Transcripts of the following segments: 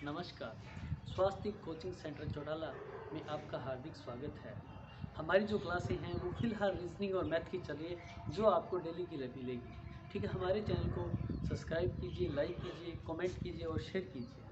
नमस्कार। स्वास्थ्य coaching centre Chautala में आपका हार्दिक स्वागत है। हमारी जो क्लासें हैं वो फिलहाल रीजनिंग और मैथ की चल रही है, जो आपको डेली की मिलेगी। ठीक है, हमारे चैनल को सब्सक्राइब कीजिए, लाइक कीजिए, कमेंट कीजिए और शेयर कीजिए।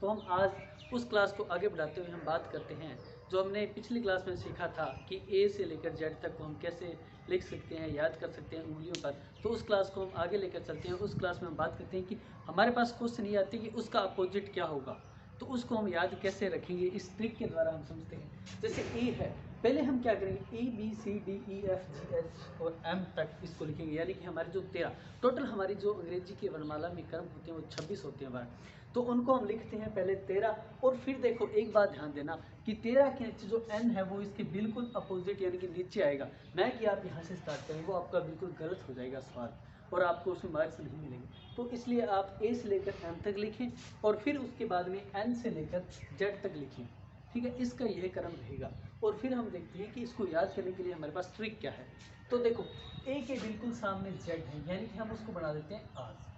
तो हम आज उस क्लास को आगे बढ़ाते हुए हम बात करते हैं जो हमने पिछली क्लास में सीखा था कि ए से लेकर जेड तक को हम कैसे लिख सकते हैं, याद कर सकते हैं उंगलियों पर। तो उस क्लास को हम आगे लेकर चलते हैं। उस क्लास में हम बात करते हैं कि हमारे पास क्वेश्चन ये आते हैं कि उसका अपोजिट क्या होगा, तो उसको हम याद कैसे रखेंगे। इस ट्रिक के द्वारा हम समझते हैं। जैसे ए है, पहले हम क्या करेंगे, A B C D E F G H और एम तक इसको लिखेंगे, यानी कि हमारे जो 13 टोटल हमारी जो अंग्रेजी की वर्णमाला में क्रम होते हैं वो 26 होते हैं बार। तो उनको हम लिखते हैं पहले 13, और फिर देखो एक बात ध्यान देना कि 13 के नीचे जो एन है वो इसके बिल्कुल अपोजिट यानी कि नीचे आएगा, ना कि आप यहाँ से स्टार्ट करें, वो आपका बिल्कुल गलत हो जाएगा सवाल और आपको उसमें मार्क्स नहीं मिलेंगे। तो इसलिए आप ए से लेकर एम तक लिखें और फिर उसके बाद में एन से लेकर जेड तक लिखें। ठीक है, इसका यह क्रम रहेगा। और फिर हम देखते हैं कि इसको याद करने के लिए हमारे पास ट्रिक क्या है। तो देखो ए के बिल्कुल सामने जेड है, यानी कि हम उसको बना देते हैं आज।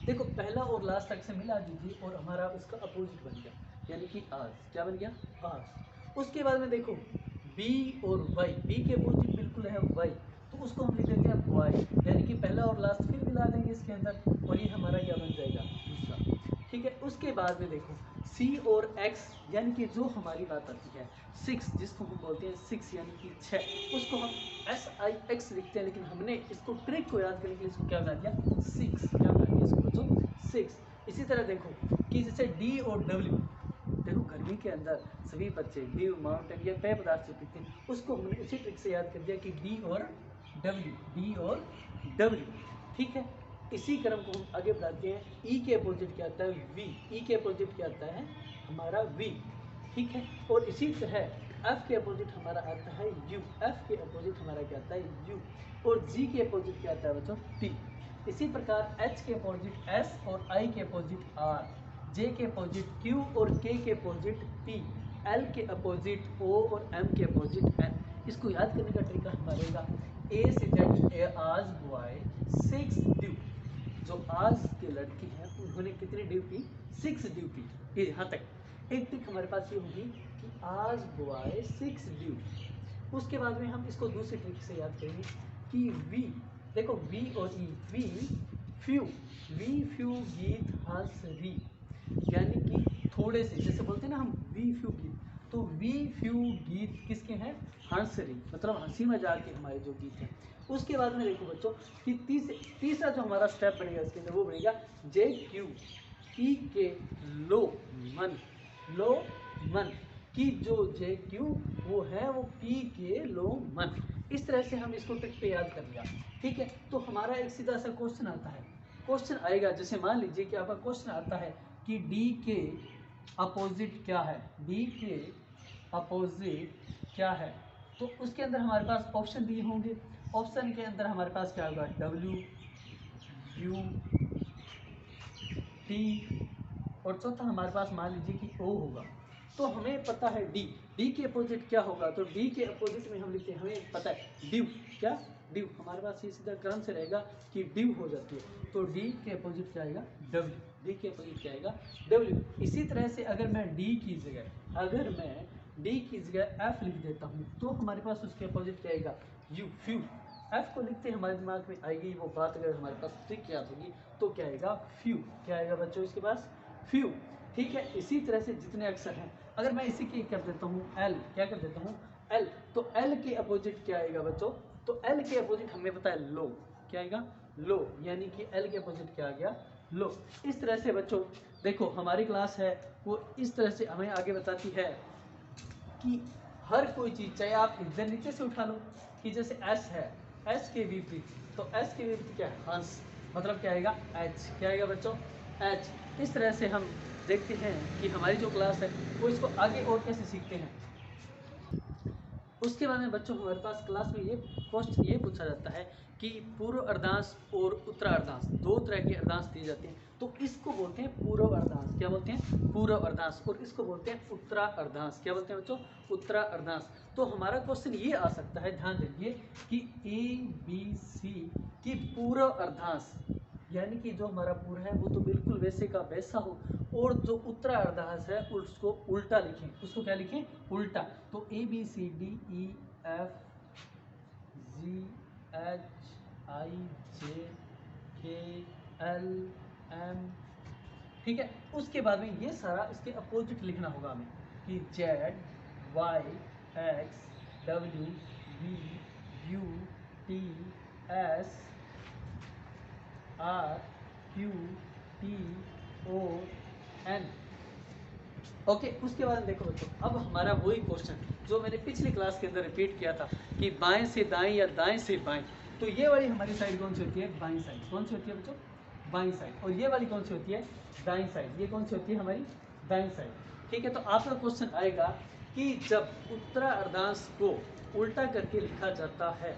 देखो पहला और लास्ट तक से मिला दीजिए और हमारा उसका अपोजिट बन गया, यानी कि आज। क्या बन गया? आज। उसके बाद में देखो बी और वाई, बी के अपोजिट बिल्कुल है वाई, तो उसको हम लिख देते हैं वाई, यानी कि पहला और लास्ट फिर मिला देंगे इसके अंदर और ये हमारा क्या बन जाएगा? दूसरा। ठीक है, उसके बाद में देखो सी और एक्स, यानी कि जो हमारी बात आती है 6, जिसको हम बोलते हैं 6 यानी कि 6, उसको हम एस आई एक्स लिखते हैं, लेकिन हमने इसको ट्रिक को याद करने के लिए इसको क्या बना दिया? 6। क्या बना दिया इसको बच्चों? 6। इसी तरह देखो कि जैसे डी और डब्ल्यू, देखो गर्मी के अंदर सभी बच्चे ड्यू, माउंटेन या पेय पदार्थ जो पीते हैं उसको हमने उसी ट्रिक से याद कर दिया कि डी और डब्ल्यू, डी और डब्ल्यू। ठीक है, इसी क्रम को हम आगे बढ़ाते हैं। ई के अपोजिट क्या आता है? वी। ई के अपोजिट क्या आता है? हमारा वी। ठीक है, और इसी तरह एफ के अपोजिट हमारा आता है यू। एफ के अपोजिट हमारा क्या आता है? यू। और जी के अपोजिट क्या आता है बच्चों? टी। इसी प्रकार एच के अपोजिट एस और आई के अपोजिट आर, जे के अपोजिट क्यू और के अपोजिट पी, एल के अपोजिट ओ और एम के अपोजिट एन। इसको याद करने का तरीका हमारा रहेगा ए से जेड, आज बॉय 6 ड्यू। जो आज के लड़के हैं उन्होंने कितनी ड्यू पी? 6 due P. ये यहाँ तक एक ट्रिक हमारे पास ये होगी कि आज बॉय 6 ड्यू। उसके बाद में हम इसको दूसरी ट्रिक से याद करेंगे कि वी, देखो वी और ई, वी फ्यू, वी फ्यू गीत हंसरी, यानी कि थोड़े से, जैसे बोलते हैं ना हम वी फ्यू गीत, तो वी फ्यू गीत किसके हैं? हंसरी, मतलब हंसी मजाक के हमारे जो गीत हैं। उसके बाद में देखो बच्चों कि तीसरा जो हमारा स्टेप बनेगा इसके अंदर वो बनेगा जे क्यू ई के लो मन, लो मन की जो जे क्यू वो है वो पी के लो मन। इस तरह से हम इसको ट्रिक पे याद कर लिया। ठीक है, तो हमारा एक सीधा सा क्वेश्चन आता है, क्वेश्चन आएगा जैसे मान लीजिए कि आपका क्वेश्चन आता है कि डी के अपोजिट क्या है? डी के अपोजिट क्या है? तो उसके अंदर हमारे पास ऑप्शन दिए होंगे। ऑप्शन के अंदर हमारे पास क्या होगा? डब्ल्यू, यू, टी, और चौथा हमारे पास मान लीजिए कि ओ होगा। तो हमें पता है डी, डी के अपोजिट क्या होगा? तो डी के अपोजिट में हम लिखते हैं, हमें पता है ड्यू। क्या? ड्यू। हमारे पास ये सीधा क्रम से रहेगा कि ड्यू हो जाती है, तो डी के अपोजिट क्या आएगा? डब्ल्यू। डी के अपोजिट क्या आएगा? डब्ल्यू। इसी तरह से अगर मैं डी की जगह एफ लिख देता हूँ तो हमारे पास उसके अपोजिट क्या आएगा? You, few. एफ को लिखते हमारे दिमाग में आएगी वो बात, अगर हमारे पास ट्रिक याद होगी तो क्या आएगा? फ्यू। क्या आएगा बच्चों इसके पास? फ्यू। ठीक है, इसी तरह से जितने अक्षर हैं, अगर मैं इसी के कर देता हूँ एल, क्या कर देता हूँ? एल, तो एल के अपोजिट क्या आएगा बच्चों? तो एल के अपोजिट हमें पता है लो। क्या आएगा? लो, यानी कि एल के अपोजिट क्या आ गया? लो। इस तरह से बच्चों देखो हमारी क्लास है वो इस तरह से हमें आगे बताती है कि हर कोई चीज़, चाहे आप इधर नीचे से उठा लो कि जैसे एस है, एस के विपरीत, तो एस के विपरीत क्या है? हंस, मतलब क्या आएगा? एच। क्या आएगा बच्चों? एच। इस तरह से हम देखते हैं कि हमारी जो क्लास है वो इसको आगे और कैसे सीखते हैं। उसके बाद में बच्चों हमारे पास क्लास में ये पूछा जाता है कि पूर्व अर्धांश और उत्तरा अर्धांश, दो तरह के अर्धांश दिए जाते हैं, तो इसको बोलते हैं पूर्व अर्धांश। क्या बोलते हैं? पूर्व अर्धांश। और इसको बोलते हैं उत्तरा अर्धांश। क्या बोलते हैं बच्चों? उत्तरा अर्धांश। तो हमारा क्वेश्चन ये आ सकता है, ध्यान दीजिए कि ए बी सी की पूर्व अर्धांश, यानी कि जो हमारा पूरा है वो तो बिल्कुल वैसे का वैसा हो, और जो उत्तरा अर्धांश है उसको उल्टा लिखें। उसको क्या लिखें? उल्टा। तो ABCDEFGHIJKL M, ठीक है। उसके बाद में ये सारा इसके अपोजिट लिखना होगा हमें कि ZYXWVUTSRQTON। ओके, उसके बाद देखो बच्चों, अब हमारा वही क्वेश्चन जो मैंने पिछली क्लास के अंदर रिपीट किया था कि बाएं से दाएं या दाएं से बाएं। तो ये वाली हमारी साइड कौन सी होती है? बाईं साइड। कौन सी होती है बच्चों? बाईं साइड। और ये वाली कौन सी होती है? दाईं साइड। ये कौन सी होती है? हमारी दाईं साइड। ठीक है, तो आपका क्वेश्चन आएगा कि जब उत्तरा अर्धांश को उल्टा करके लिखा जाता है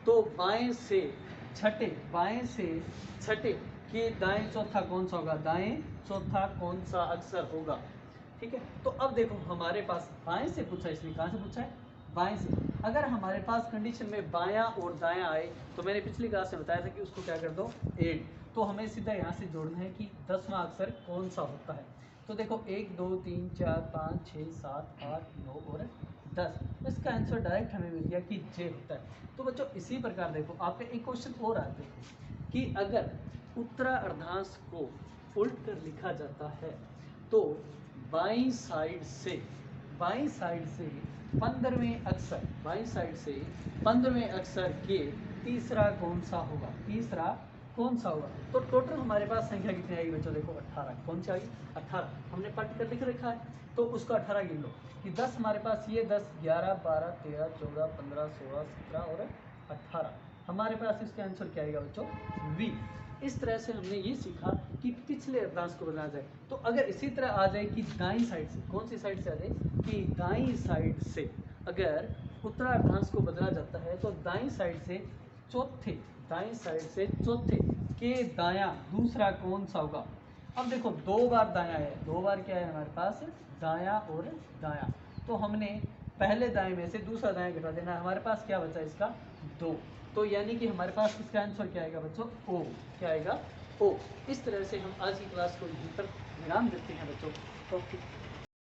तो बाएं से छठे के दाएं चौथा कौन सा होगा? दाएं चौथा कौन सा अक्षर होगा? ठीक है, तो अब देखो हमारे पास बाएं से पूछा, इसने कहाँ से पूछा है? बाएं से। अगर हमारे पास कंडीशन में बायां और दायां आए तो मैंने पिछली क्लास में बताया था कि उसको क्या कर दो? ऐड। तो हमें सीधा यहाँ से जोड़ना है कि 10वां अक्षर कौन सा होता है। तो देखो 1 2 3 4 5 6 7 8 9 और 10। इसका आंसर डायरेक्ट हमें मिल गया कि जे होता है। तो बच्चों इसी प्रकार देखो आपका एक क्वेश्चन और आता है कि अगर उत्तरा अर्धांश को उल्ट कर लिखा जाता है तो बाईं साइड से 15वें अक्षर के तीसरा कौन सा होगा? तो टोटल हमारे पास संख्या कितनी आएगी बच्चों? देखो 18। कौन सी आएगी? 18। हमने पट कर लिख रखा है तो उसका 18 गिन लो कि 10 हमारे पास ये 10 11 12 13 14 15 16 17 और 18। हमारे पास इसका आंसर क्या आएगा बच्चों? V। इस तरह से हमने ये सीखा कि पिछले अर्धांश को बनाया जाए। तो अगर इसी तरह आ जाए कि दाईं साइड से, कौन सी साइड से आ जाए? कि दाईं साइड से अगर उत्तरा अर्धांश को बदला जाता है तो दाईं साइड से चौथे के दायां दूसरा कौन सा होगा? अब देखो 2 बार दायां है, 2 बार क्या है हमारे पास? दायां और दायां। तो हमने पहले दाएं में से दूसरा दायां घटा देना, हमारे पास क्या बचा इसका? 2। तो यानी कि हमारे पास इसका आंसर क्या आएगा बच्चों? O। क्या आएगा? O। इस तरह से हम आज की क्लास को यहीं पर विराम देते हैं बच्चों। ओके।